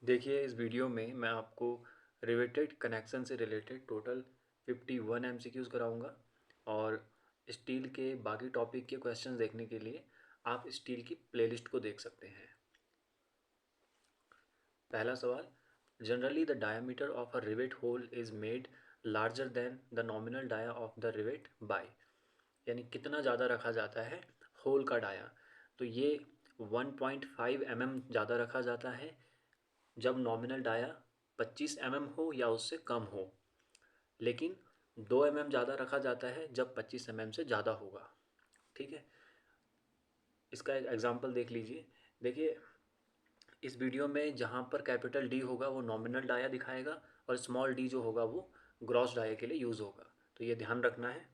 देखिए इस वीडियो में मैं आपको रिवेटेड कनेक्शन से रिलेटेड टोटल 51 एमसीक्यूज़ कराऊंगा और स्टील के बाकी टॉपिक के क्वेश्चंस देखने के लिए आप स्टील की प्लेलिस्ट को देख सकते हैं। पहला सवाल, generally the diameter of a rivet hole is made larger than the nominal dia of the rivet by, यानी कितना ज़्यादा रखा जाता है होल का डाया। तो ये 1.5 mm ज़्यादा रखा जाता है जब नॉमिनल डाया 25 mm हो या उससे कम हो, लेकिन 2 mm ज़्यादा रखा जाता है जब 25 mm से ज़्यादा होगा। ठीक है, इसका एक एग्जांपल देख लीजिए। देखिए इस वीडियो में जहाँ पर कैपिटल डी होगा वो नॉमिनल डाया दिखाएगा और स्मॉल डी जो होगा वो ग्रॉस डाया के लिए यूज़ होगा, तो ये ध्यान रखना है।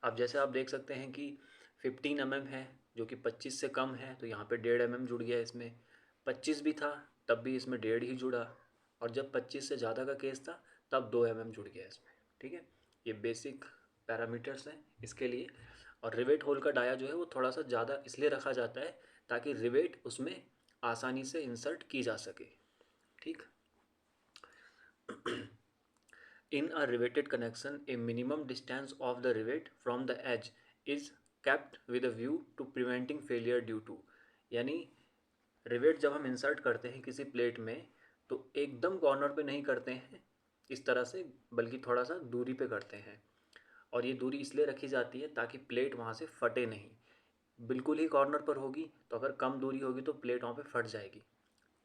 अब जैसे आप देख सकते हैं कि 15 mm है जो कि 25 से कम है, तो यहाँ पे 1.5 mm जुड़ गया इसमें। 25 भी था तब भी इसमें 1.5 ही जुड़ा, और जब 25 से ज़्यादा का केस था तब 2 mm जुड़ गया इसमें। ठीक है, ये बेसिक पैरामीटर्स हैं इसके लिए। और रिवेट होल का डाया जो है वो थोड़ा सा ज़्यादा इसलिए रखा जाता है ताकि रिवेट उसमें आसानी से इंसर्ट की जा सके। ठीक। In a riveted connection, a minimum distance of the rivet from the edge is kept with a view to preventing failure due to, यानी रिवेट जब हम इंसर्ट करते हैं किसी प्लेट में तो एकदम कॉर्नर पे नहीं करते हैं इस तरह से, बल्कि थोड़ा सा दूरी पे करते हैं। और ये दूरी इसलिए रखी जाती है ताकि प्लेट वहाँ से फटे नहीं। बिल्कुल ही कॉर्नर पर होगी तो अगर कम दूरी होगी तो प्लेट वहाँ पे फट जाएगी,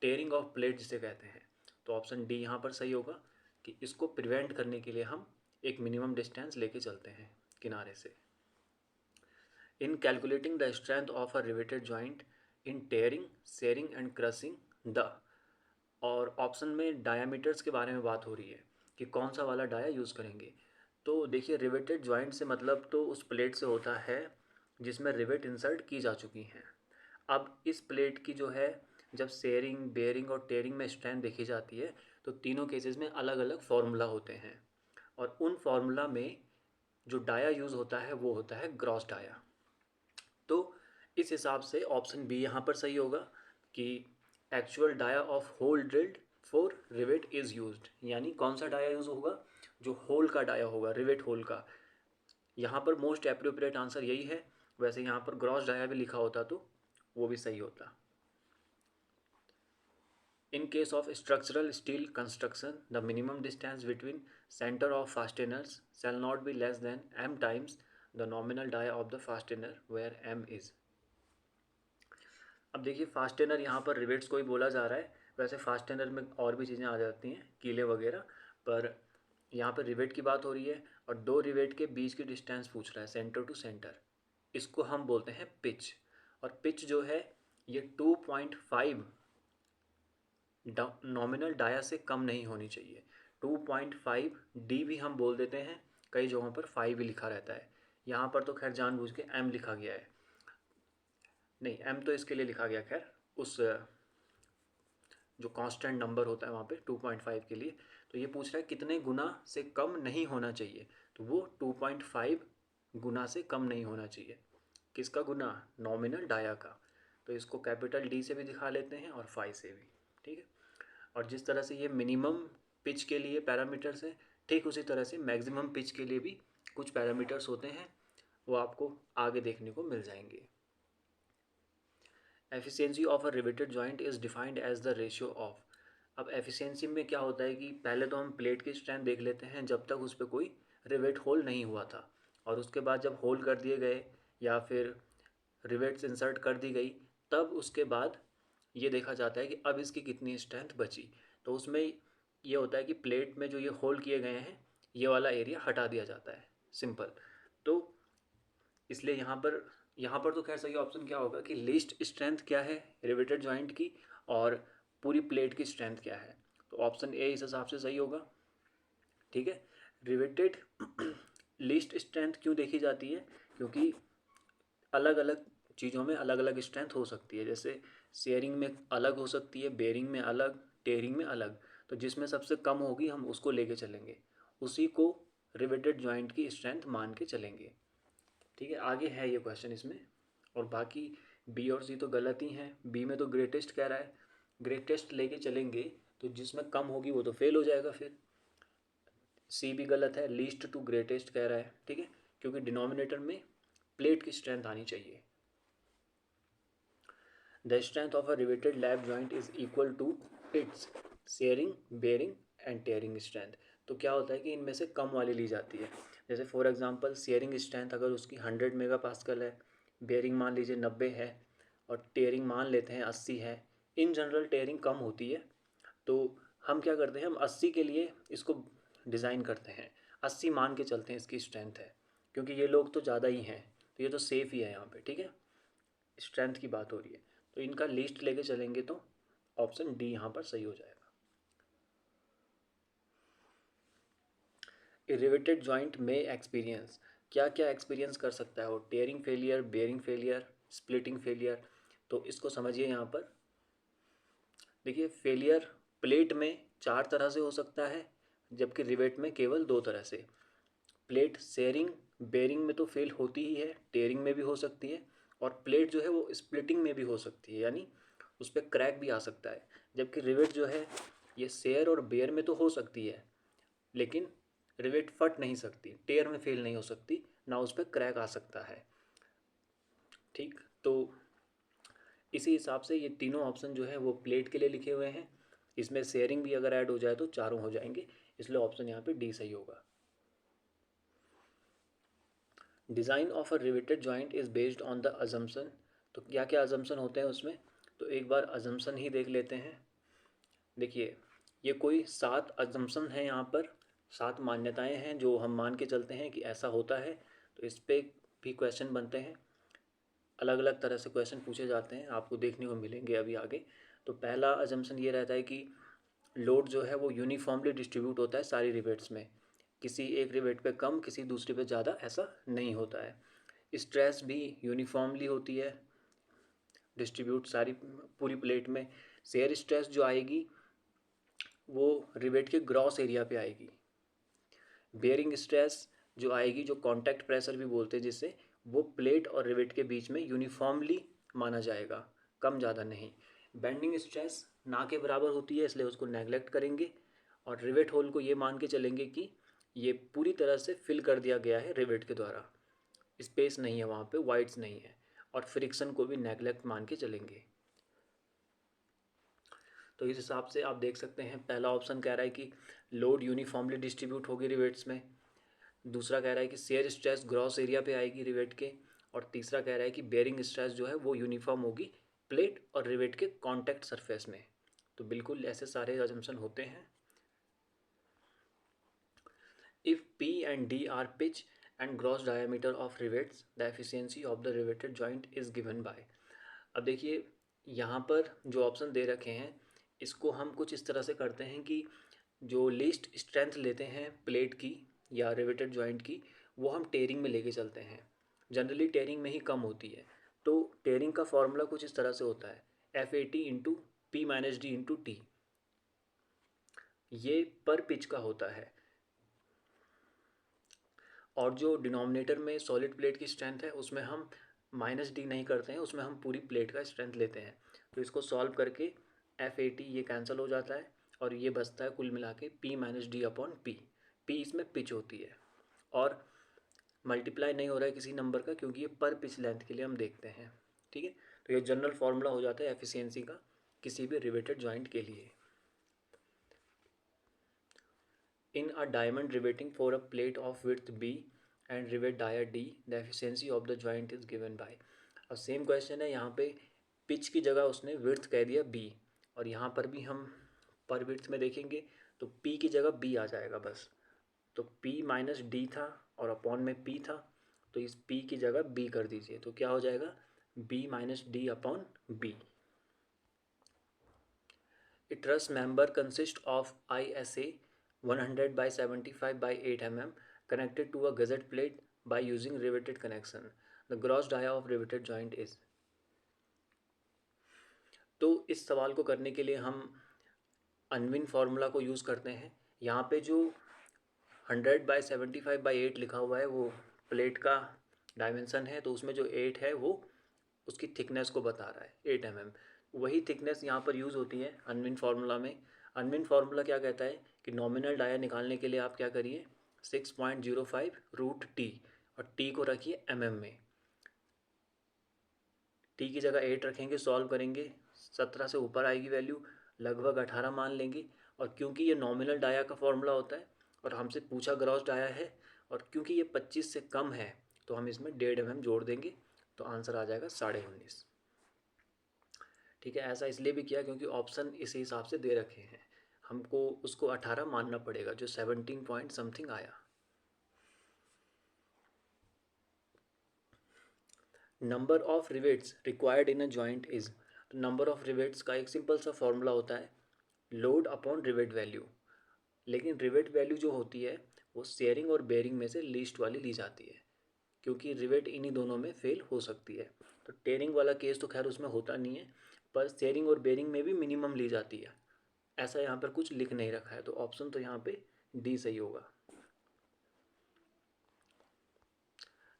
टेयरिंग ऑफ प्लेट जिसे कहते हैं। तो ऑप्शन डी यहाँ पर सही होगा कि इसको प्रिवेंट करने के लिए हम एक मिनिमम डिस्टेंस लेके चलते हैं किनारे से। In calculating the strength of a riveted joint in tearing, shearing and crushing the, और ऑप्शन में डायामीटर्स के बारे में बात हो रही है कि कौन सा वाला डाया यूज़ करेंगे। तो देखिए रिवेटेड जॉइंट से मतलब तो उस प्लेट से होता है जिसमें रिवेट इंसर्ट की जा चुकी हैं। अब इस प्लेट की जो है जब सेयरिंग, बेयरिंग और टेयरिंग में स्ट्रेंथ देखी जाती है तो तीनों केसेस में अलग अलग फार्मूला होते हैं, और उन फार्मूला में जो डाया यूज़ होता है वो होता है ग्रॉस डाया। तो इस हिसाब से ऑप्शन बी यहाँ पर सही होगा कि actual dia of hole drilled for rivet is used, यानी कौन सा डाया यूज़ होगा, जो होल का डाया होगा, रिवेट होल का। यहाँ पर मोस्ट एप्रोप्रिएट आंसर यही है। वैसे यहाँ पर ग्रॉस डाया भी लिखा होता तो वो भी सही होता। In case of structural steel construction, the minimum distance between center of fasteners shall not be less than m times the nominal dia of the fastener where m is। अब देखिए फास्टेनर यहाँ पर रिवेट्स को ही बोला जा रहा है, वैसे फास्टेनर में और भी चीज़ें आ जाती हैं, कीले वगैरह, पर यहाँ पर रिवेट की बात हो रही है और दो रिवेट के बीच की डिस्टेंस पूछ रहा है सेंटर टू सेंटर। इसको हम बोलते हैं पिच, और पिच जो है ये 2.5 नॉमिनल डाया से कम नहीं होनी चाहिए। 2.5 डी भी हम बोल देते हैं, कई जगहों पर 5 भी लिखा रहता है। यहाँ पर तो खैर जानबूझ के एम लिखा गया है, नहीं एम तो इसके लिए लिखा गया, खैर उस जो कांस्टेंट नंबर होता है वहाँ पे 2.5 के लिए। तो ये पूछ रहा है कितने गुना से कम नहीं होना चाहिए, तो वो 2.5 गुना से कम नहीं होना चाहिए। किसका गुना? नॉमिनल डाया का। तो इसको कैपिटल डी से भी दिखा लेते हैं और 5 से भी। ठीक है, और जिस तरह से ये मिनिमम पिच के लिए पैरामीटर्स हैं, ठीक उसी तरह से मैक्सिमम पिच के लिए भी कुछ पैरामीटर्स होते हैं, वो आपको आगे देखने को मिल जाएंगे। Efficiency of a riveted joint is defined as the ratio of. अब एफिशिएंसी में क्या होता है कि पहले तो हम प्लेट की स्ट्रेंथ देख लेते हैं जब तक उस पर कोई रिवेट होल नहीं हुआ था, और उसके बाद जब होल कर दिए गए या फिर रिवेट्स इंसर्ट कर दी गई, तब उसके बाद ये देखा जाता है कि अब इसकी कितनी स्ट्रेंथ बची। तो उसमें ये होता है कि प्लेट में जो ये होल किए गए हैं ये वाला एरिया हटा दिया जाता है, सिंपल। तो इसलिए यहाँ पर तो खैर सही ऑप्शन क्या होगा कि लीस्ट स्ट्रेंथ क्या है रिवेटेड जॉइंट की और पूरी प्लेट की स्ट्रेंथ क्या है, तो ऑप्शन ए इस हिसाब से सही होगा। ठीक है, रिवेटेड लीस्ट स्ट्रेंथ क्यों देखी जाती है, क्योंकि अलग अलग चीज़ों में अलग अलग स्ट्रेंथ हो सकती है, जैसे शेयरिंग में अलग हो सकती है, बेयरिंग में अलग, टेयरिंग में अलग। तो जिसमें सबसे कम होगी हम उसको लेके चलेंगे, उसी को रिवेटेड जॉइंट की स्ट्रेंथ मान के चलेंगे। ठीक है, आगे है ये क्वेश्चन इसमें, और बाकी बी और सी तो गलत ही हैं। बी में तो ग्रेटेस्ट कह रहा है, ग्रेटेस्ट लेके चलेंगे तो जिसमें कम होगी वो तो फेल हो जाएगा फिर। सी भी गलत है, लीस्ट टू ग्रेटेस्ट कह रहा है, ठीक है, क्योंकि डिनोमिनेटर में प्लेट की स्ट्रेंथ आनी चाहिए। The strength of a riveted lap joint is equal to its shearing, bearing and tearing strength. तो क्या होता है कि इनमें से कम वाली ली जाती है। जैसे फॉर एग्जांपल शेयरिंग स्ट्रेंथ अगर उसकी 100 मेगा पास्कल है, बेयरिंग मान लीजिए 90 है, और टेयरिंग मान लेते हैं 80 है। इन जनरल टेयरिंग कम होती है, तो हम क्या करते हैं, हम 80 के लिए इसको डिज़ाइन करते हैं, 80 मान के चलते हैं इसकी स्ट्रेंथ है, क्योंकि ये लोग तो ज़्यादा ही हैं, तो ये तो सेफ़ ही है यहाँ पे, ठीक है। स्ट्रेंथ की बात हो रही है, तो इनका लिस्ट लेके चलेंगे तो ऑप्शन डी यहाँ पर सही हो जाएगा। ए रिवेटेड जॉइंट में एक्सपीरियंस, क्या क्या एक्सपीरियंस कर सकता है वो, tearing failure, bearing failure, splitting failure. तो इसको समझिए यहाँ पर, देखिए फेलियर प्लेट में 4 तरह से हो सकता है, जबकि रिवेट में केवल 2 तरह से। प्लेट शेयरिंग, बेयरिंग में तो फेल होती ही है, टेयरिंग में भी हो सकती है, और प्लेट जो है वो स्प्लिटिंग में भी हो सकती है, यानी उस पर क्रैक भी आ सकता है। जबकि रिवेट जो है ये शेयर और बेयर में तो हो सकती है, लेकिन रिवेट फट नहीं सकती, टेयर में फेल नहीं हो सकती, ना उस पर क्रैक आ सकता है। ठीक, तो इसी हिसाब से ये तीनों ऑप्शन जो है वो प्लेट के लिए लिखे हुए हैं। इसमें शेयरिंग भी अगर ऐड हो जाए तो चारों हो जाएंगे, इसलिए ऑप्शन यहाँ पे डी सही होगा। Design of a riveted joint is based on the assumption. तो क्या क्या अजम्पशन होते हैं उसमें, तो एक बार अजम्पशन ही देख लेते हैं। देखिए ये कोई 7 अजम्पशन हैं यहाँ पर, 7 मान्यताएं हैं जो हम मान के चलते हैं कि ऐसा होता है। तो इस पर भी क्वेश्चन बनते हैं, अलग अलग तरह से क्वेश्चन पूछे जाते हैं, आपको देखने को मिलेंगे अभी आगे। तो पहला अजम्पशन ये रहता है कि लोड जो है वो यूनिफॉर्मली डिस्ट्रीब्यूट होता है सारी रिवेट्स में, किसी एक रिवेट पे कम किसी दूसरे पे ज़्यादा ऐसा नहीं होता है। स्ट्रेस भी यूनिफॉर्मली होती है डिस्ट्रीब्यूट सारी पूरी प्लेट में। शेयर स्ट्रेस जो आएगी वो रिवेट के ग्रॉस एरिया पे आएगी। बेयरिंग स्ट्रेस जो आएगी, जो कांटेक्ट प्रेशर भी बोलते हैं जिससे, वो प्लेट और रिवेट के बीच में यूनिफॉर्मली माना जाएगा, कम ज़्यादा नहीं। बेंडिंग स्ट्रेस ना के बराबर होती है, इसलिए उसको नेगलेक्ट करेंगे, और रिवेट होल को ये मान के चलेंगे कि ये पूरी तरह से फिल कर दिया गया है रिवेट के द्वारा, स्पेस नहीं है वहाँ पे, वाइड्स नहीं है। और फ्रिक्शन को भी नेगलेक्ट मान के चलेंगे। तो इस हिसाब से आप देख सकते हैं, पहला ऑप्शन कह रहा है कि लोड यूनिफॉर्मली डिस्ट्रीब्यूट होगी रिवेट्स में, दूसरा कह रहा है कि शेयर स्ट्रेस ग्रॉस एरिया पे आएगी रिवेट के, और तीसरा कह रहा है कि बेयरिंग स्ट्रेस जो है वो यूनिफॉर्म होगी प्लेट और रिवेट के कॉन्टैक्ट सरफेस में। तो बिल्कुल ऐसे सारे अजम्पशन होते हैं। If P and D are pitch and gross diameter of rivets, the efficiency of the riveted joint is given by। अब देखिए यहाँ पर जो ऑप्शन दे रखे हैं, इसको हम कुछ इस तरह से करते हैं कि जो लीस्ट स्ट्रेंथ लेते हैं प्लेट की या रिवेटेड जॉइंट की, वो हम टेयरिंग में लेके चलते हैं। जनरली टेयरिंग में ही कम होती है, तो टेयरिंग का फॉर्मूला कुछ इस तरह से होता है, F80 into P minus D into T. ये पर पिच का होता है, और जो डिनोमिनेटर में सॉलिड प्लेट की स्ट्रेंथ है उसमें हम माइनस डी नहीं करते हैं, उसमें हम पूरी प्लेट का स्ट्रेंथ लेते हैं। तो इसको सॉल्व करके F80 ये कैंसिल हो जाता है, और ये बचता है कुल मिला के P minus D upon P. P इसमें पिच होती है, और मल्टीप्लाई नहीं हो रहा है किसी नंबर का, क्योंकि ये पर पिच लेंथ के लिए हम देखते हैं, ठीक है। तो ये जनरल फार्मूला हो जाता है एफिशिएंसी का किसी भी रिवेटेड जॉइंट के लिए। In a diamond riveting for a plate of width B and rivet dia D, the efficiency of the joint is given by। अब सेम क्वेश्चन है, यहाँ पे पिच की जगह उसने विड्थ कह दिया B, और यहाँ पर भी हम पर विड्थ में देखेंगे तो P की जगह B आ जाएगा बस। तो P माइनस डी था और अपॉन में P था, तो इस P की जगह B कर दीजिए, तो क्या हो जाएगा B minus D upon B। A truss member consists of ISA 100 by 75 by 8 mm connected to a gusset plate by using riveted connection. The gross dia of riveted joint is। तो इस सवाल को करने के लिए हम अनविन फार्मूला को use करते हैं। यहाँ पे जो 100 बाई 75 बाई 8 लिखा हुआ है वो प्लेट का डायमेंशन है, तो उसमें जो 8 है वो उसकी थिकनेस को बता रहा है, 8 mm। वही थिकनेस यहाँ पर यूज़ होती है अनविन फार्मूला में। अनविन फार्मूला क्या कहता है कि नॉमिनल डाया निकालने के लिए आप क्या करिए, 6.05 √t और t को रखिए में। टी की जगह 8 रखेंगे, सॉल्व करेंगे, 17 से ऊपर आएगी वैल्यू, लगभग 18 मान लेंगे। और क्योंकि ये नॉमिनल डाया का फॉर्मूला होता है और हमसे पूछा ग्रॉस डाया है, और क्योंकि ये 25 से कम है तो हम इसमें 1.5 जोड़ देंगे, तो आंसर आ जाएगा 19.5। ठीक है, ऐसा इसलिए भी किया क्योंकि ऑप्शन इस हिसाब से दे रखे हैं, हमको उसको 18 मानना पड़ेगा जो 17 पॉइंट समथिंग आया। Number of rivets required in a joint is, number of rivets का एक सिंपल सा फॉर्मूला होता है लोड अपॉन रिवेट वैल्यू। लेकिन रिवेट वैल्यू जो होती है वो शेयरिंग और बेयरिंग में से लीस्ट वाली ली जाती है, क्योंकि रिवेट इन्हीं दोनों में फेल हो सकती है। तो टेयरिंग वाला केस तो खैर उसमें होता नहीं है, पर शेयरिंग और बेयरिंग में भी मिनिमम ली जाती है। ऐसा यहाँ पर कुछ लिख नहीं रखा है, तो ऑप्शन तो यहाँ पे डी सही होगा।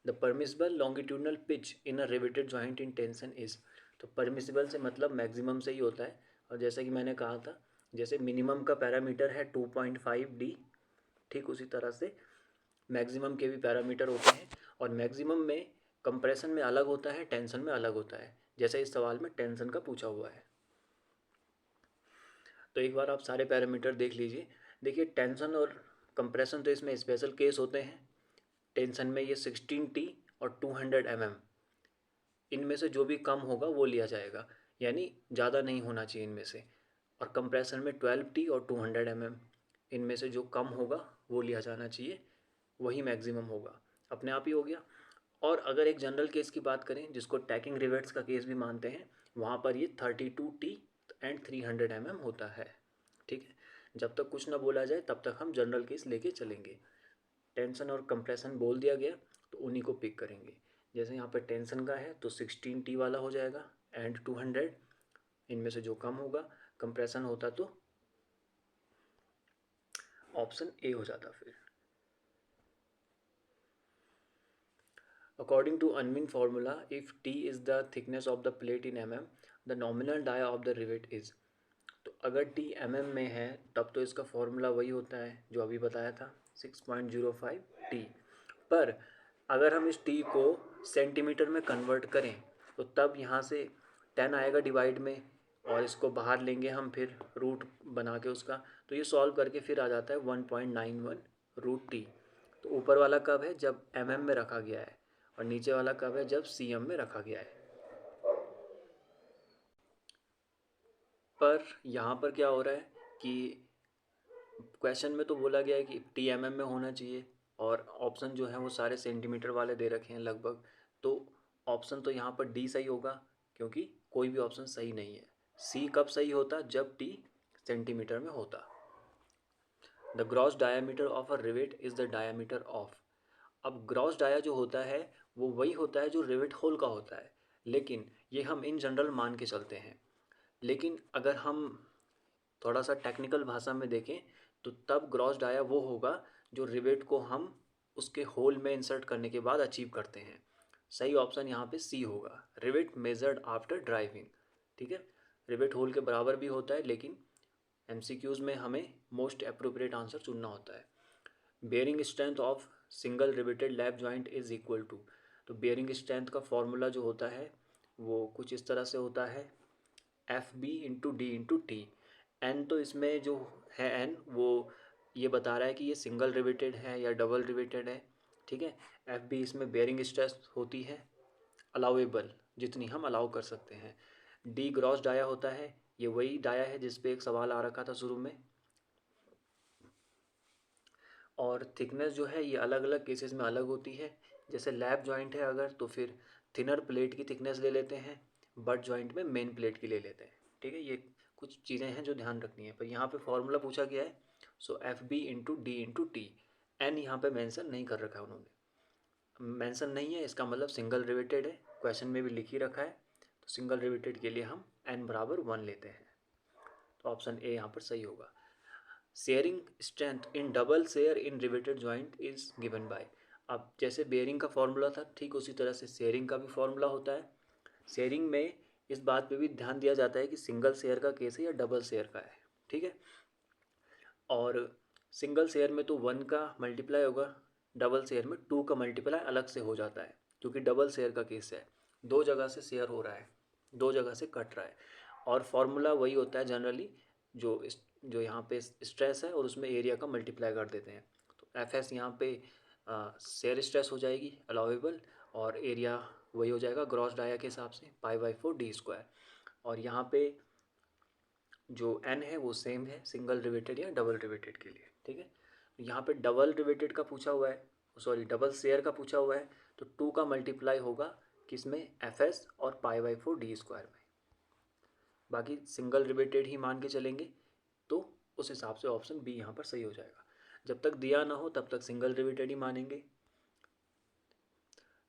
The permissible longitudinal pitch in a riveted joint in tension is, तो परमिसिबल से मतलब मैक्सिमम से ही होता है। और जैसा कि मैंने कहा था, जैसे मिनिमम का पैरामीटर है 2.5 d, ठीक उसी तरह से मैक्सिमम के भी पैरामीटर होते हैं। और मैक्सिमम में कंप्रेशन में अलग होता है, टेंशन में अलग होता है, जैसे इस सवाल में टेंशन का पूछा हुआ है। तो एक बार आप सारे पैरामीटर देख लीजिए। देखिए टेंशन और कंप्रेशन तो इसमें स्पेशल केस होते हैं। टेंशन में ये 16T और 200 mm, इनमें से जो भी कम होगा वो लिया जाएगा, यानी ज़्यादा नहीं होना चाहिए इनमें से। और कंप्रेशन में 12T और 200 mm, इनमें से जो कम होगा वो लिया जाना चाहिए, वही मैक्सिमम होगा, अपने आप ही हो गया। और अगर एक जनरल केस की बात करें जिसको टैकिंग रिवेट्स का केस भी मानते हैं, वहाँ पर ये 32T एंड 300 mm होता है। ठीक है, जब तक कुछ ना बोला जाए तब तक हम जनरल केस लेके चलेंगे। टेंशन और कंप्रेशन बोल दिया गया तो उन्हीं को पिक करेंगे। जैसे यहाँ पर टेंशन का है तो 16T वाला हो जाएगा एंड 200, इनमें से जो कम होगा। कंप्रेशन होता तो ऑप्शन ए हो जाता फिर। According to Unwin formula, if T is the thickness of the plate in mm, the nominal dia of the rivet is, तो अगर T mm में है तब तो इसका फॉर्मूला वही होता है जो अभी बताया था, 6.05T। पर अगर हम इस T को सेंटीमीटर में कन्वर्ट करें तो तब यहाँ से 10 आएगा डिवाइड में, और इसको बाहर लेंगे हम फिर रूट बना के उसका, तो ये सॉल्व करके फिर आ जाता है 1.91 √T। तो ऊपर वाला कब है जब में रखा गया है, और नीचे वाला कब है जब में रखा गया है। पर यहाँ पर क्या हो रहा है कि क्वेश्चन में तो बोला गया है कि TMM में होना चाहिए, और ऑप्शन जो है वो सारे सेंटीमीटर वाले दे रखे हैं लगभग। तो ऑप्शन तो यहाँ पर डी सही होगा, क्योंकि कोई भी ऑप्शन सही नहीं है। सी कब सही होता, जब टी सेंटीमीटर में होता। The gross diameter of a rivet is the diameter of, अब ग्रॉस डाया जो होता है वो वही होता है जो रिवेट होल का होता है, लेकिन ये हम इन जनरल मान के चलते हैं। लेकिन अगर हम थोड़ा सा टेक्निकल भाषा में देखें तो तब ग्रॉस डाया वो होगा जो रिवेट को हम उसके होल में इंसर्ट करने के बाद अचीव करते हैं। सही ऑप्शन यहाँ पे सी होगा, रिवेट मेजर्ड आफ्टर ड्राइविंग। ठीक है, रिवेट होल के बराबर भी होता है, लेकिन MCQs में हमें मोस्ट अप्रोप्रिएट आंसर चुनना होता है। Bearing strength of single riveted lap joint is equal to, तो बेयरिंग स्ट्रेंथ का फॉर्मूला जो होता है वो कुछ इस तरह से होता है, FB × D × T। एन तो इसमें जो है एन वो ये बता रहा है कि ये सिंगल रिवेटेड है या डबल रिवेटेड है। ठीक है, FB इसमें बेयरिंग स्ट्रेस होती है अलाउेबल, जितनी हम अलाउ कर सकते हैं। डी ग्रॉस डाया होता है, ये वही डाया है जिस पे एक सवाल आ रखा था शुरू में। और थिकनेस जो है ये अलग अलग केसेस में अलग होती है। जैसे लैप जॉइंट है अगर, तो फिर थिनर प्लेट की थिकनेस ले लेते हैं, बट जॉइंट में मेन प्लेट की ले लेते हैं। ठीक है, ये कुछ चीज़ें हैं जो ध्यान रखनी है। पर यहाँ पे फॉर्मूला पूछा गया है, सो FB × D × T। एन यहाँ पे मेंशन नहीं कर रखा है उन्होंने, मेंशन नहीं है इसका मतलब सिंगल रिवेटेड है, क्वेश्चन में भी लिख ही रखा है। तो सिंगल रिवेटेड के लिए हम n बराबर 1 लेते हैं, तो ऑप्शन ए यहाँ पर सही होगा। Sharing strength in double share in riveted joint is given bye, अब जैसे बेयरिंग का फॉर्मूला था ठीक उसी तरह से शेयरिंग का भी फॉर्मूला होता है। शेयरिंग में इस बात पे भी ध्यान दिया जाता है कि सिंगल शेयर का केस है या डबल शेयर का है, ठीक है। और सिंगल शेयर में तो 1 का मल्टीप्लाई होगा, डबल शेयर में 2 का मल्टीप्लाई अलग से हो जाता है, क्योंकि डबल शेयर का केस है, दो जगह से शेयर हो रहा है, दो जगह से कट रहा है। और फॉर्मूला वही होता है जनरली, जो यहाँ पे स्ट्रेस है और उसमें एरिया का मल्टीप्लाई कर देते हैं। तो एफ एस यहाँ पे शेयर स्ट्रेस हो जाएगी अलाउेबल, और एरिया वही हो जाएगा ग्रॉस डाया के हिसाब से π/4d²। और यहाँ पे जो एन है वो सेम है सिंगल रिवेटेड या डबल रिवेटेड के लिए, ठीक है। यहाँ पे डबल रिवेटेड का पूछा हुआ है, सॉरी डबल शेयर का पूछा हुआ है, तो 2 का मल्टीप्लाई होगा किसमें, एफ एस और π/4d² में। बाकी सिंगल रिवेटेड ही मान के चलेंगे, तो उस हिसाब से ऑप्शन बी यहाँ पर सही हो जाएगा। जब तक दिया ना हो तब तक सिंगल रिवेटेड ही मानेंगे।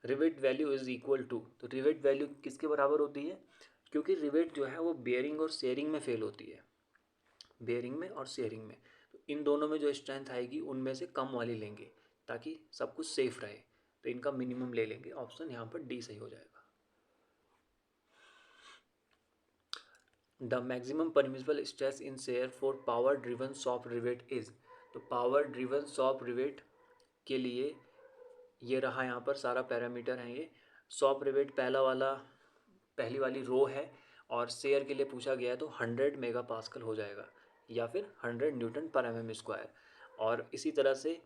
Rivet value is equal to, तो रिवेट वैल्यू किसके बराबर होती है, क्योंकि रिवेट जो है वो बेयरिंग और शेयरिंग में फेल होती है, बेयरिंग में और शेयरिंग में। तो इन दोनों में जो स्ट्रेंथ आएगी उनमें से कम वाली लेंगे ताकि सब कुछ सेफ रहे, तो इनका मिनिमम ले लेंगे। ऑप्शन यहाँ पर डी सही हो जाएगा। The maximum permissible stress in share for power driven soft rivet is, तो पावर ड्रिवन सॉफ्ट रिवेट के लिए ये रहा, यहाँ पर सारा पैरामीटर है। ये सॉफ्ट रिवेट पहली वाली रो है, और शेयर के लिए पूछा गया है तो 100 मेगा पास्कल हो जाएगा, या फिर 100 न्यूटन पर mm²। और इसी तरह से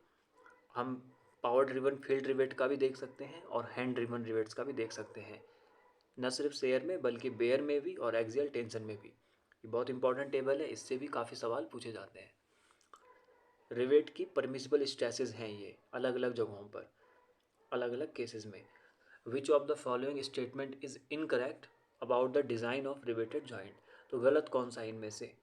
हम पावर ड्रिवन फील्ड रिवेट का भी देख सकते हैं और हैंड ड्रिवन रिवेट्स का भी देख सकते हैं, न सिर्फ शेयर में बल्कि बेयर में भी और एक्सियल टेंशन में भी। ये बहुत इंपॉर्टेंट टेबल है, इससे भी काफ़ी सवाल पूछे जाते हैं। रिवेट की परमिसिबल स्ट्रेसेस हैं ये अलग अलग जगहों पर, अलग अलग केसेस में। विच of the following statement is incorrect about the design of riveted joint, तो गलत कौन सा इनमें से,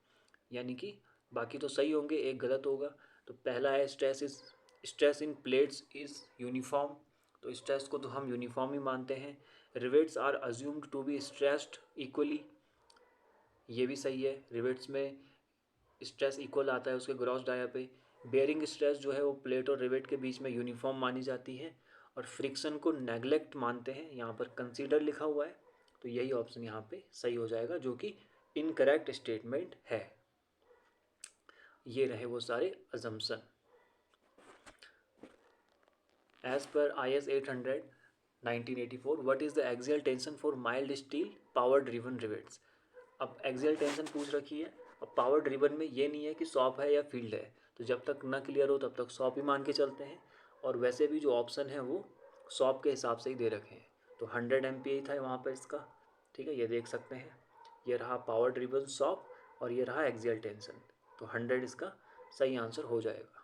यानी कि बाकी तो सही होंगे, एक गलत होगा। तो पहला है stress in plates is uniform, तो स्ट्रेस को तो हम यूनिफॉर्म ही मानते हैं। Rivets are assumed to be stressed equally, ये भी सही है, रिवेट्स में स्ट्रेस इक्वल आता है उसके ग्रॉस डाया पे। बेयरिंग स्ट्रेस जो है वो प्लेट और रिवेट के बीच में यूनिफॉर्म मानी जाती है, और फ्रिक्शन को नेग्लेक्ट मानते हैं, यहाँ पर कंसीडर लिखा हुआ है, तो यही ऑप्शन यहाँ पे सही हो जाएगा, जो कि इनकरेक्ट स्टेटमेंट है। ये रहे वो सारे assumption. As per IS 800 1984, what is the axial tension for mild steel power driven rivets. अब एक्सियल टेंशन पूछ रखी है, अब पावर ड्रिवन में ये नहीं है कि सॉप है या फील्ड है, तो जब तक ना क्लियर हो तब तक सॉप ही मान के चलते हैं। और वैसे भी जो ऑप्शन है वो सॉप के हिसाब से ही दे रखे हैं, तो 100 MPa था वहाँ पर इसका, ठीक है, ये देख सकते हैं। ये रहा पावर ड्रिवन सॉप और ये रहा एक्सियल टेंशन, तो 100 इसका सही आंसर हो जाएगा।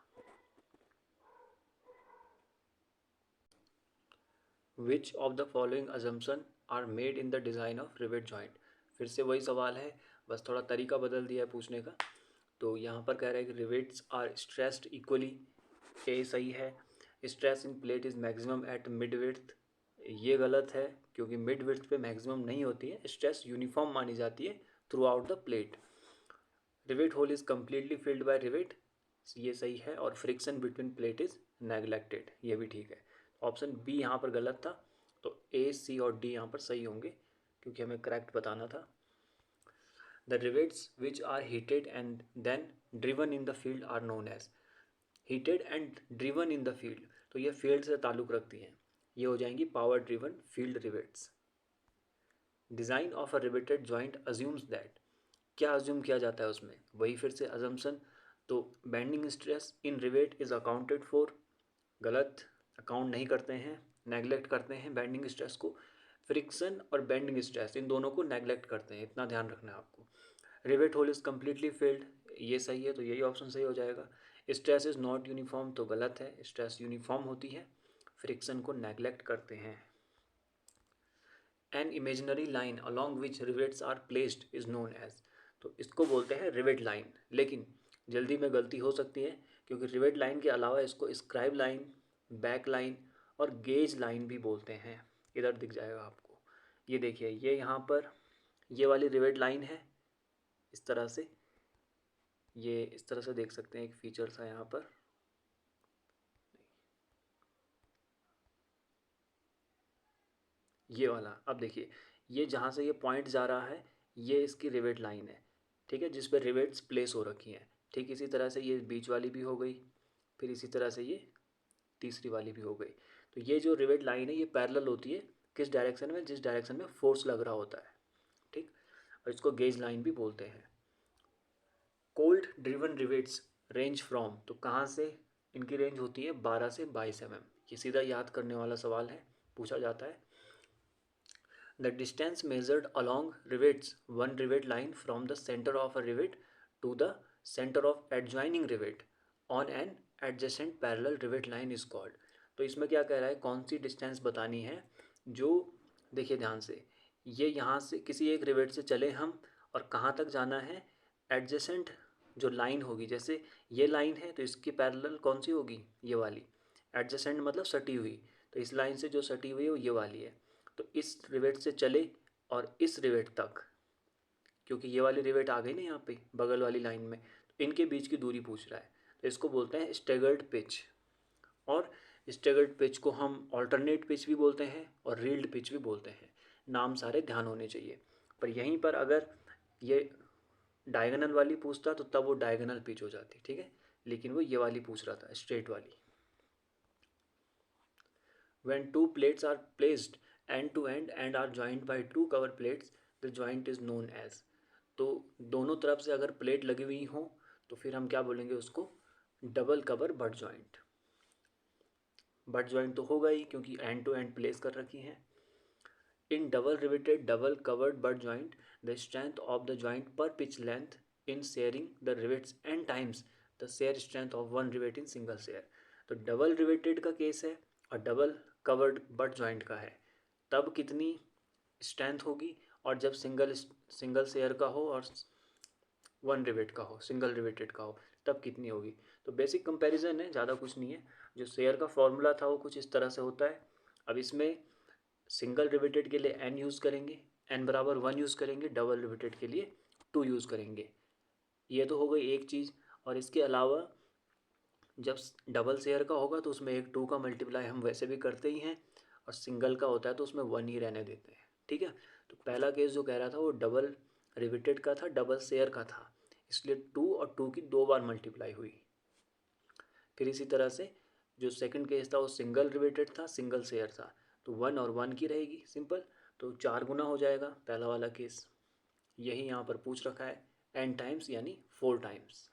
Which of the following assumption are made in the design of rivet joint, फिर से वही सवाल है, बस थोड़ा तरीका बदल दिया है पूछने का। तो यहाँ पर कह रहा है कि रिवेट्स आर स्ट्रेस्ड इक्वली, ए सही है। Stress in plate is maximum at mid width, ये गलत है, क्योंकि मिड विड्थ पे मैक्सिमम नहीं होती है, स्ट्रेस यूनिफॉर्म मानी जाती है throughout the plate. Rivet hole is completely filled by rivet, ये सही है। और friction between plate is neglected, ये भी ठीक है। ऑप्शन बी यहाँ पर गलत था, तो ए सी और डी यहाँ पर सही होंगे, क्योंकि हमें करेक्ट बताना था। The rivets which are heated and then driven in the field are known as, heated and driven in the field, तो ये फील्ड से ताल्लुक़ रखती हैं, ये हो जाएंगी power driven field rivets. Design of a riveted joint assumes that, क्या अज्यूम किया जाता है उसमें, वही फिर से अजम्पशन। तो bending stress in rivet is accounted for, गलत, अकाउंट नहीं करते हैं, नेगलेक्ट करते हैं बेंडिंग स्ट्रेस को। फ्रिक्शन और बेंडिंग स्ट्रेस इन दोनों को नेगलेक्ट करते हैं, इतना ध्यान रखना है आपको। Rivet hole is completely filled, ये सही है, तो यही ऑप्शन सही हो जाएगा। स्ट्रेस इज़ नॉट यूनिफॉर्म, तो गलत है, स्ट्रेस यूनिफॉर्म होती है, फ्रिक्शन को नेगलेक्ट करते हैं। An imaginary line along which rivets are placed is known as, तो इसको बोलते हैं रिवेट लाइन, लेकिन जल्दी में गलती हो सकती है, क्योंकि रिवेट लाइन के अलावा इसको स्क्राइब लाइन, बैक लाइन और गेज लाइन भी बोलते हैं। इधर दिख जाएगा आपको, ये देखिए, ये यहाँ पर ये वाली रिवेट लाइन है, इस तरह से, ये इस तरह से देख सकते हैं, एक फीचर सा यहाँ पर, ये वाला। अब देखिए, ये जहाँ से ये पॉइंट जा रहा है ये इसकी रिवेट लाइन है, ठीक है, जिस पर रिवेट्स प्लेस हो रखी हैं। ठीक इसी तरह से ये बीच वाली भी हो गई, फिर इसी तरह से ये तीसरी वाली भी हो गई। तो ये जो रिवेट लाइन है ये पैरेलल होती है किस डायरेक्शन में, जिस डायरेक्शन में फोर्स लग रहा होता है, ठीक। और इसको गेज लाइन भी बोलते हैं। Cold driven rivets range from, तो कहाँ से इनकी रेंज होती है 12 से 22 mm। ये सीधा याद करने वाला सवाल है, पूछा जाता है। The distance measured along rivets one rivet line from the centre of a rivet to the centre of adjoining rivet on an adjacent parallel rivet line is called. तो इसमें क्या कह रहा है, कौन सी डिस्टेंस बतानी है जो, देखिए ध्यान से, ये यहाँ से किसी एक रिवेट से चले हम और कहाँ तक जाना है, एडजेसेंट जो लाइन होगी, जैसे ये लाइन है तो इसकी पैरेलल कौन सी होगी, ये वाली। एडजेसेंट मतलब सटी हुई, तो इस लाइन से जो सटी हुई है वो ये वाली है। तो इस रिवेट से चले और इस रिवेट तक, क्योंकि ये वाली रिवेट आ गई ना यहाँ पे बगल वाली लाइन में, तो इनके बीच की दूरी पूछ रहा है। तो इसको बोलते हैं स्टेगर्ड पिच। और स्टेगर्ड पिच को हम ऑल्टरनेट पिच भी बोलते हैं और रील्ड पिच भी बोलते हैं। नाम सारे ध्यान होने चाहिए। पर यहीं पर अगर ये डायगोनल वाली पूछता तो तब वो डायगोनल पिच हो जाती, ठीक है, लेकिन वो ये वाली पूछ रहा था, स्ट्रेट वाली। When two plates are placed end to end and are joined by two cover plates, the joint is known as। तो दोनों तरफ से अगर प्लेट लगी हुई हो तो फिर हम क्या बोलेंगे उसको, double cover butt joint. Butt joint तो होगा ही क्योंकि एंड टू एंड प्लेस कर रखी हैं। In double riveted double covered butt joint, the strength of the joint per pitch length in sharing the rivets n times the shear strength of one rivet in single shear। तो double riveted का case है और double covered butt joint का है, तब कितनी strength होगी, और जब सिंगल सिंगल शेयर का हो और वन रिवेट का हो, सिंगल रिवेटेड का हो, तब कितनी होगी। तो बेसिक कंपैरिजन है, ज़्यादा कुछ नहीं है। जो शेयर का फॉर्मूला था वो कुछ इस तरह से होता है। अब इसमें सिंगल रिवेटेड के लिए n यूज़ करेंगे, n बराबर 1 यूज़ करेंगे, डबल रिवेटेड के लिए 2 यूज़ करेंगे। ये तो हो गई एक चीज़। और इसके अलावा जब डबल शेयर का होगा तो उसमें एक 2 का मल्टीप्लाई हम वैसे भी करते ही हैं, और सिंगल का होता है तो उसमें 1 ही रहने देते हैं, ठीक है। तो पहला केस जो कह रहा था वो डबल रिवेटेड का था, डबल शेयर का था, इसलिए 2 और 2 की 2 बार मल्टीप्लाई हुई। फिर इसी तरह से जो सेकंड केस था वो सिंगल रिवेटेड था, सिंगल शेयर था, तो 1 और 1 की रहेगी सिंपल, तो 4 गुना हो जाएगा पहला वाला केस। यही यहाँ पर पूछ रखा है n टाइम्स यानी 4 times.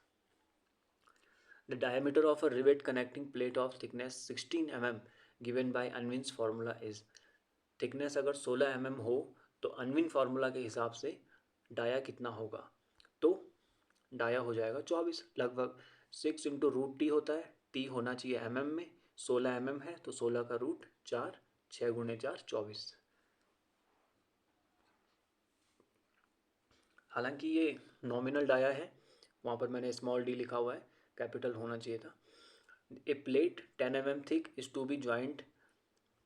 The diameter of a rivet connecting plate of thickness 16 mm given by Unwin's formula is. Thickness अगर 16 mm हो तो अनविन फार्मूला के हिसाब से डाया कितना होगा, तो डाया हो जाएगा 24 लगभग। 6 इंटू रूट टी होता है, टी होना चाहिए mm में, 16 mm है तो 16 का रूट 4, 6 गुणे 4 24। हालांकि ये नॉमिनल डाया है, वहाँ पर मैंने स्मॉल डी लिखा हुआ है, कैपिटल होना चाहिए था। A plate 10 mm thick is to be joint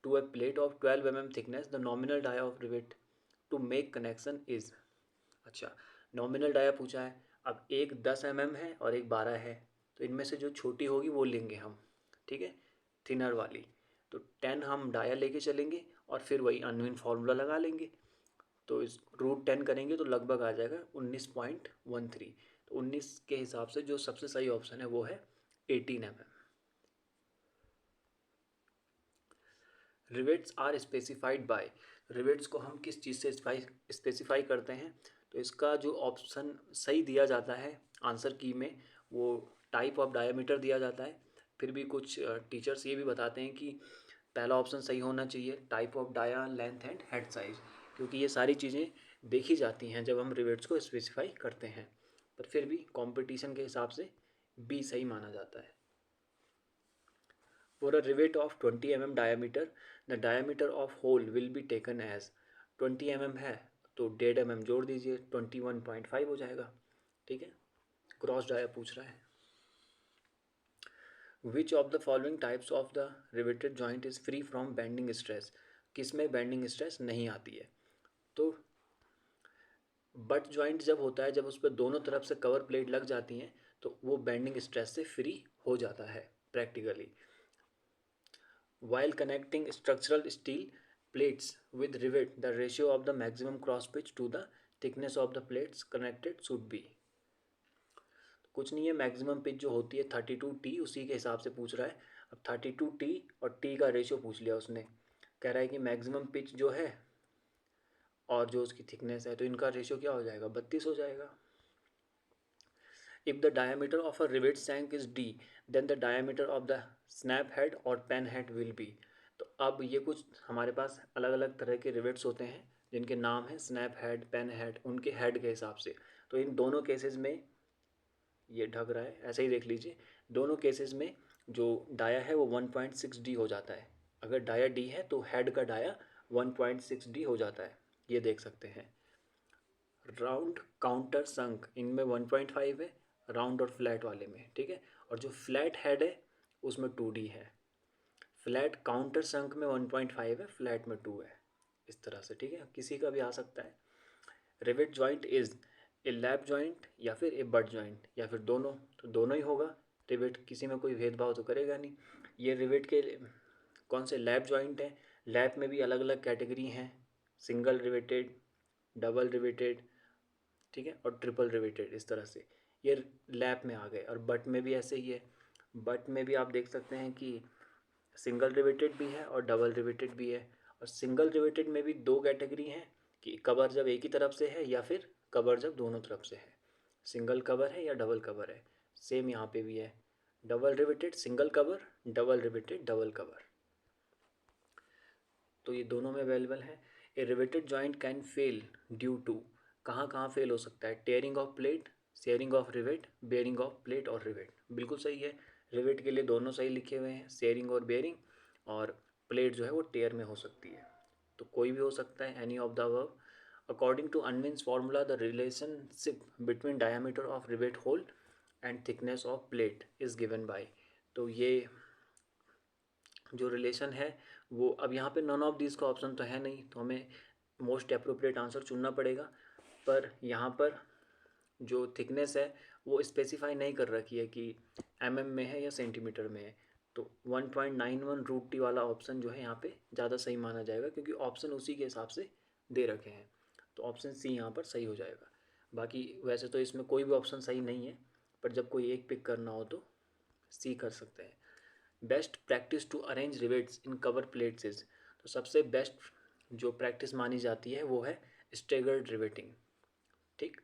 to a plate of 12 mm thickness, the nominal dia of rivet to make connection is. अच्छा, नॉमिनल डाया पूछा है। अब एक 10 mm है और एक 12 है, तो इनमें से जो छोटी होगी वो लेंगे हम, ठीक है, थिनर वाली। तो 10 हम डाया लेके चलेंगे और फिर वही अनविन फार्मूला लगा लेंगे, तो इस रूट 10 करेंगे तो लगभग आ जाएगा 19.13। तो 19 के हिसाब से जो सबसे सही ऑप्शन है वो है 18 mm। Rivets are specified by, rivets को हम किस चीज़ से स्पेसिफाई करते हैं, तो इसका जो ऑप्शन सही दिया जाता है आंसर की में वो टाइप ऑफ डायमीटर दिया जाता है। फिर भी कुछ टीचर्स ये भी बताते हैं कि पहला ऑप्शन सही होना चाहिए, type of dia, length and head size, क्योंकि ये सारी चीज़ें देखी जाती हैं जब हम रिवेट्स को स्पेसिफाई करते हैं। पर फिर भी कंपटीशन के हिसाब से बी सही माना जाता है। For a rivet of 20 mm diameter, the diameter of hole will be taken as 20 mm है तो 1.5 mm जोड़ दीजिए, 21.5 हो जाएगा, ठीक है। क्रॉस डाया पूछ रहा है। Which of the following types of the riveted joint is free from bending stress? किसमें बेंडिंग स्ट्रेस नहीं आती है, तो बट जॉइंट जब होता है, जब उस पर दोनों तरफ से कवर प्लेट लग जाती हैं तो वो बेंडिंग स्ट्रेस से फ्री हो जाता है practically. While connecting structural steel plates with rivet, the ratio of the maximum cross pitch to the thickness of the plates connected should be। कुछ नहीं है, मैक्सिमम पिच जो होती है 32T, उसी के हिसाब से पूछ रहा है। अब 32T और T का रेशियो पूछ लिया उसने, कह रहा है कि मैक्सिमम पिच जो है और जो उसकी थिकनेस है, तो इनका रेशियो क्या हो जाएगा, 32 हो जाएगा। If the diameter of a rivet shank is D, then the diameter of the snap head और पेन हेड विल बी। तो अब ये कुछ हमारे पास अलग अलग तरह के रिवेट्स होते हैं जिनके नाम हैं स्नैप हेड, पेन हेड, उनके हेड के हिसाब से। तो इन दोनों केसेस में ये ढक रहा है, ऐसे ही देख लीजिए। दोनों केसेस में जो डाया है वो 1.6D हो जाता है। अगर डाया D है तो हेड का डाया 1.6D हो जाता है, ये देख सकते हैं। राउंड काउंटर संक, इनमें 1.5 है, राउंड और फ्लैट वाले में, ठीक है। और जो फ्लैट हेड है उसमें 2D है। फ्लैट काउंटर संक में 1.5 है, फ्लैट में 2 है, इस तरह से, ठीक है। किसी का भी आ सकता है। Rivet joint is a lap joint या फिर ए बट जॉइंट या फिर दोनों, तो दोनों ही होगा। रिवेट किसी में कोई भेदभाव तो करेगा नहीं। ये रिवेट के कौन से लैप जॉइंट हैं, लैप में भी अलग अलग कैटेगरी हैं, सिंगल रिवेटेड, डबल रिवेटेड, ठीक है, और ट्रिपल रिवेटेड, इस तरह से ये लैप में आ गए। और बट में भी ऐसे ही है। बट में भी आप देख सकते हैं कि सिंगल रिवेटेड भी है और डबल रिवेटेड भी है। और सिंगल रिवेटेड में भी दो कैटेगरी हैं कि कवर जब एक ही तरफ से है या फिर कवर जब दोनों तरफ से है। सिंगल कवर है या डबल कवर है, सेम यहाँ पे भी है। Double riveted single cover, double riveted double cover, तो ये दोनों में अवेलेबल है। A riveted joint can fail due to, कहाँ कहाँ फेल हो सकता है, tearing of plate, shearing of rivet, bearing of plate और रिवेट। बिल्कुल सही है, रिवेट के लिए दोनों सही लिखे हुए हैं, शेयरिंग और बेयरिंग, और प्लेट जो है वो टेयर में हो सकती है। तो कोई भी हो सकता है, any of the above. According to Unwin's formula the relationship between diameter of rivet hole and thickness of plate is given by. तो ये जो रिलेशन है वो, अब यहाँ पे नॉन ऑफ दिस का ऑप्शन तो है नहीं, तो हमें मोस्ट अप्रोप्रिएट आंसर चुनना पड़ेगा। पर यहाँ पर जो थिकनेस है वो स्पेसिफाई नहीं कर रखी है कि mm में है या सेंटीमीटर में है। तो 1.91 √T वाला ऑप्शन जो है यहाँ पे ज़्यादा सही माना जाएगा, क्योंकि ऑप्शन उसी के हिसाब से दे रखे हैं। तो ऑप्शन सी यहाँ पर सही हो जाएगा। बाकी वैसे तो इसमें कोई भी ऑप्शन सही नहीं है, पर जब कोई एक पिक करना हो तो सी कर सकते हैं। Best practice to arrange rivets in cover plates is, तो सबसे बेस्ट जो प्रैक्टिस मानी जाती है वो है स्टेगर्ड रिवेटिंग, ठीक।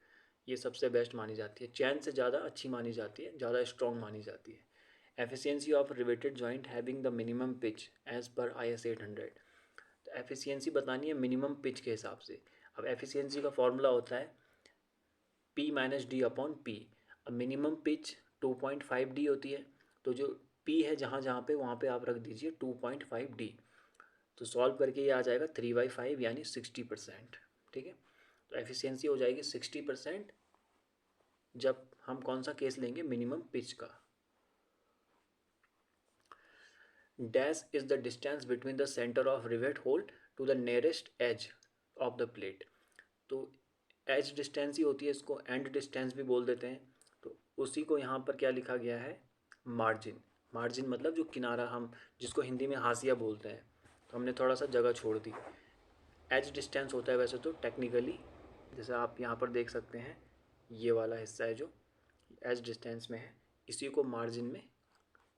ये सबसे बेस्ट मानी जाती है, चैन से ज़्यादा अच्छी मानी जाती है, ज़्यादा स्ट्रॉन्ग मानी जाती है। Efficiency of riveted joint having the minimum pitch as per IS 800, तो एफिशिएंसी बतानी है मिनिमम पिच के हिसाब से। अब एफिशिएंसी का फॉर्मूला होता है P-D/P। अब मिनिमम पिच 2.5D होती है, तो जो P है जहाँ जहाँ पे वहाँ पे आप रख दीजिए 2.5D। तो सॉल्व करके ये आ जाएगा 3/5 यानी 60%, ठीक है। तो एफिशिएंसी हो जाएगी 60% जब हम कौन सा केस लेंगे, मिनिमम पिच का। Dash is the distance between the centre of rivet hole to the nearest edge of the plate. तो एज डिस्टेंस ही होती है, इसको एंड डिस्टेंस भी बोल देते हैं। तो उसी को यहाँ पर क्या लिखा गया है, मार्जिन। मार्जिन मतलब जो किनारा, हम जिसको हिंदी में हाशिया बोलते हैं, तो हमने थोड़ा सा जगह छोड़ दी। एज डिस्टेंस होता है वैसे तो टेक्निकली, जैसे आप यहाँ पर देख सकते हैं, ये वाला हिस्सा है जो एज डिस्टेंस में है, इसी को मार्जिन में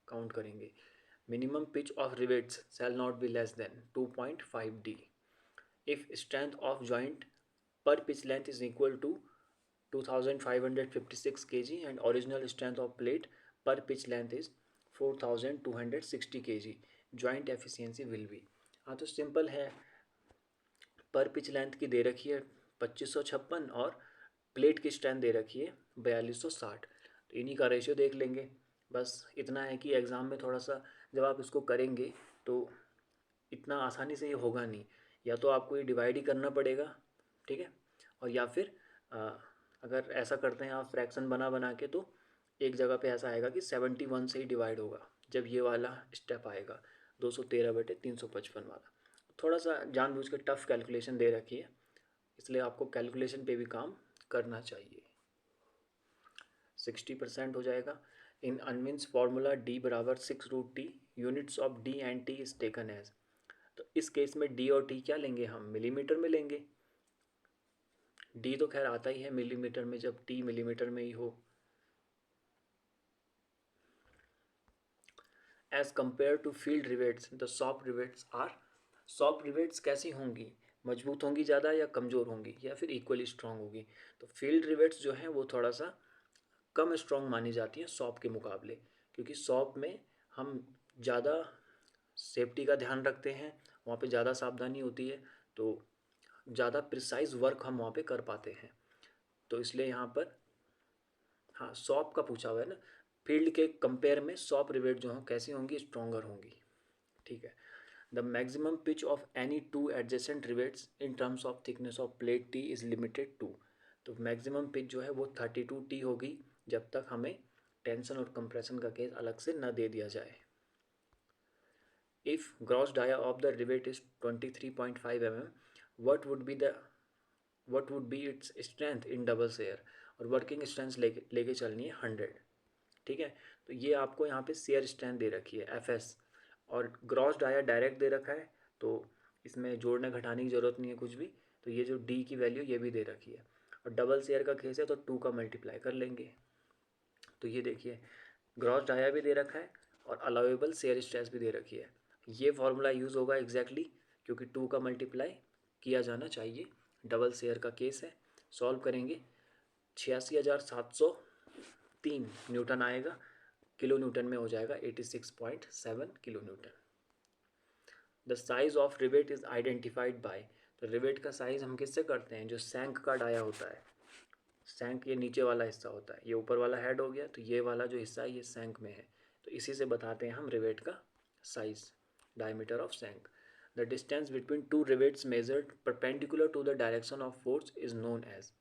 काउंट करेंगे। Minimum pitch of rivets shall not be less than 2.5D if strength of joint per pitch length is equal to 2556 kg and original strength of plate per pitch length is 4260 kg, joint efficiency will be। हाँ तो simple है, पर pitch length की दे रखी है 2556 और plate की strength दे रखी है 4260, तो इन्हीं का रेशियो देख लेंगे। बस इतना है कि एग्ज़ाम में थोड़ा सा जब आप इसको करेंगे तो इतना आसानी से ये होगा नहीं, या तो आपको ये डिवाइड ही करना पड़ेगा, ठीक है। और या फिर अगर ऐसा करते हैं आप फ्रैक्शन बना बना के, तो एक जगह पे ऐसा आएगा कि 71 से ही डिवाइड होगा जब ये वाला स्टेप आएगा, 213/355 वाला। थोड़ा सा जानबूझ के टफ कैलकुलेशन दे रखी है, इसलिए आपको कैलकुलेशन पे भी काम करना चाहिए। 60% हो जाएगा। In Unwin's formula D = 6 √T, units of D and T is taken as, तो इस केस में डी और टी क्या लेंगे, हम मिलीमीटर में लेंगे। डी तो खैर आता ही है मिलीमीटर में जब टी मिलीमीटर में ही हो। As compare to field rivets the soft rivets are, soft rivets कैसी होंगी, मजबूत होंगी ज़्यादा या कमज़ोर होंगी या फिर इक्वली स्ट्रांग होगी। तो फील्ड रिवेट्स जो हैं वो थोड़ा सा कम स्ट्रांग मानी जाती हैं सॉफ्ट के मुकाबले, क्योंकि सॉफ्ट में हम ज़्यादा सेफ्टी का ध्यान रखते हैं, वहाँ पे ज़्यादा सावधानी होती है, तो ज़्यादा प्रिसाइज वर्क हम वहाँ पे कर पाते हैं। तो इसलिए यहाँ पर हाँ सॉफ्ट का पूछा हुआ है ना, फील्ड के कंपेयर में सॉफ्ट रिवेट जो हैं कैसी होंगी, स्ट्रॉन्गर होंगी। ठीक है। The maximum pitch of any two adjacent rivets in terms of thickness of plate T is limited to, तो मैक्सिमम पिच जो है वो 32 टी होगी जब तक हमें टेंशन और कंप्रेशन का केस अलग से न दे दिया जाए। If gross dia of the rivet is 23.5 mm, what would be the what would be its strength in double share, और वर्किंग स्ट्रेंथ लेके चलनी है 100। ठीक है। तो ये आपको यहाँ पे शेयर स्ट्रेंथ दे रखी है एफएस, और ग्रॉस डाया डायरेक्ट दे रखा है, तो इसमें जोड़ने घटाने की ज़रूरत नहीं है कुछ भी। तो ये जो डी की वैल्यू ये भी दे रखी है, और डबल शेयर का केस है तो 2 का मल्टीप्लाई कर लेंगे। तो ये देखिए ग्रॉस डाया भी दे रखा है और अलाउेबल शेयर स्ट्रेस भी दे रखी है। ये फार्मूला यूज़ होगा एग्जैक्टली क्योंकि 2 का मल्टीप्लाई किया जाना चाहिए। डबल शेयर का केस है, सॉल्व करेंगे 86,703 न्यूटन आएगा, किलो न्यूटन में हो जाएगा 86.7 kilo Newton. The size of rivet is identified by, तो रिवेट का साइज हम किससे करते हैं, जो सैंक का डाया होता है। सैंक ये नीचे वाला हिस्सा होता है, ये ऊपर वाला हेड हो गया, तो ये वाला जो हिस्सा है ये सैंक में है, तो इसी से बताते हैं हम रिवेट का size, diameter of shank. The distance between two rivets measured perpendicular to the direction of force is known as,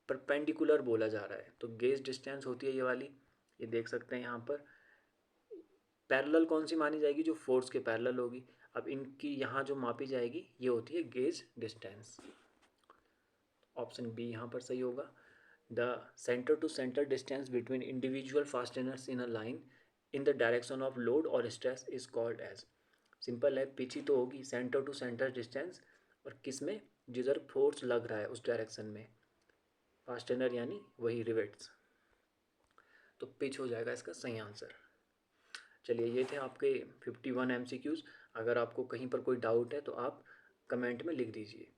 perpendicular बोला जा रहा है, तो गेज डिस्टेंस होती है ये वाली, ये देख सकते हैं यहाँ पर। पैरेलल कौन सी मानी जाएगी, जो फोर्स के पैरेलल होगी। अब इनकी यहाँ जो मापी जाएगी ये होती है गेज डिस्टेंस। ऑप्शन बी यहाँ पर सही होगा। The centre to centre distance between individual fasteners in a line in the direction of load और stress is called as, simple है, पिच ही तो होगी सेंटर टू सेंटर डिस्टेंस, और किस में, जिधर फोर्स लग रहा है उस डायरेक्शन में, फास्टेनर यानी वही रिवेट्स, तो पिच हो जाएगा इसका सही आंसर। चलिए ये थे आपके 51 MCQs। अगर आपको कहीं पर कोई डाउट है तो आप कमेंट में लिख दीजिए।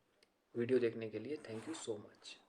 वीडियो देखने के लिए थैंक यू सो मच।